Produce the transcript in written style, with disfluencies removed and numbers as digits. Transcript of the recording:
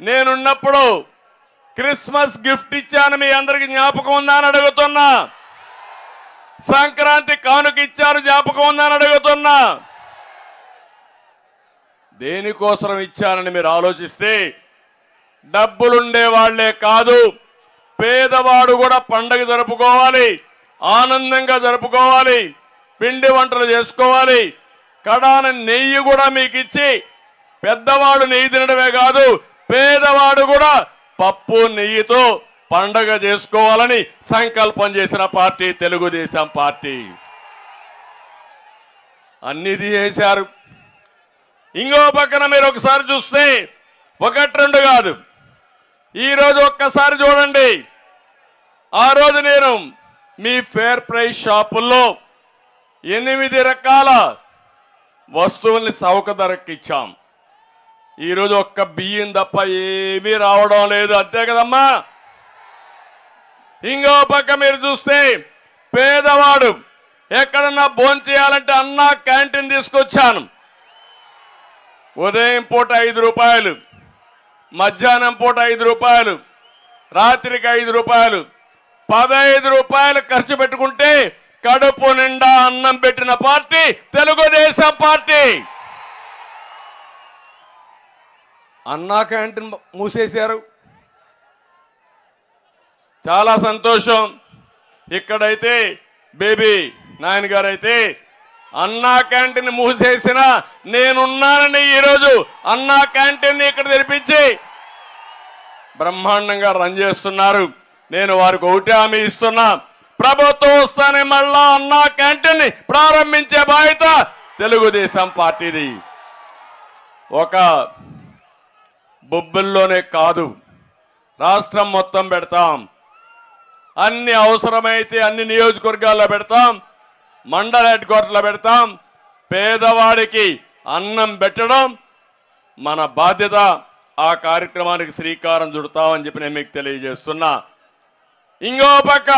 నేనున్నప్పుడు Christmas gift ఇచ్చాను, మీ అందరికి జ్ఞాపకం ఉందా అని అడుగుతున్నా. సంక్రాంతి కానుక ఇచ్చారు, జ్ఞాపకం ఉందా అని అడుగుతున్నా. దేనికోసం ఇచ్చానని మీరు ఆలోచిస్తే, డబ్బులుండే వాళ్లే కాదు, పేదవాడు కూడా పండగ జరుపుకోవాలి, ఆనందంగా జరుపుకోవాలి, పిండి వంటలు చేసుకోవాలి. కడాన నెయ్యి కూడా మీకు ఇచ్చి, పెద్దవాడు నెయ్యి తినడమే కాదు, పేదవాడు కూడా పప్పు నెయ్యితో పండగ చేసుకోవాలని సంకల్పం చేసిన పార్టీ తెలుగుదేశం పార్టీ. అన్నిది చేశారు. ఇంకో పక్కన మీరు ఒకసారి చూస్తే, ఒకటి రెండు కాదు, ఈరోజు ఒక్కసారి చూడండి. ఆ రోజు నేను మీ ఫేర్ ప్రైస్ షాపుల్లో 8 రకాల వస్తువుల్ని చౌక ధరకి ఇచ్చాం. ఈరోజు ఒక్క బియ్యం తప్ప ఏమీ రావడం లేదు, అంతే కదమ్మా. ఇంకో పక్క మీరు చూస్తే, పేదవాడు ఎక్కడన్నా భోంచేయాలంటే అన్నా క్యాంటీన్ తీసుకొచ్చాను. ఉదయం పూట 5 రూపాయలు, మధ్యాహ్నం పూట 5 రూపాయలు, రాత్రికి 5 రూపాయలు, 15 రూపాయలు ఖర్చు పెట్టుకుంటే కడుపు నిండా అన్నం పెట్టిన పార్టీ తెలుగుదేశం పార్టీ. అన్నా క్యాంటీన్ మూసేశారు, చాలా సంతోషం. ఇక్కడైతే బేబీ నాయన గారు అయితే అన్నా క్యాంటీన్ మూసేసిన నేనున్నానని ఈరోజు అన్నా క్యాంటీన్ ఇక్కడ తెరిపించి బ్రహ్మాండంగా రన్ చేస్తున్నారు. నేను వారికి ఒకటి హామీ ఇస్తున్నా, ప్రభుత్వం వస్తానే మళ్ళా అన్నా క్యాంటీన్ ప్రారంభించే బాధ్యత తెలుగుదేశం పార్టీది. ఒక బొబ్బిల్లోనే కాదు, రాష్ట్రం మొత్తం పెడతాం. అన్ని అవసరమైతే అన్ని నియోజకవర్గాల్లో పెడతాం, మండల హెడ్ క్వార్టర్లో పెడతాం. పేదవాడికి అన్నం పెట్టడం మన బాధ్యత. ఆ కార్యక్రమానికి శ్రీకారం చుడతామని చెప్పి నేను మీకు తెలియజేస్తున్నా. ఇంకో పక్క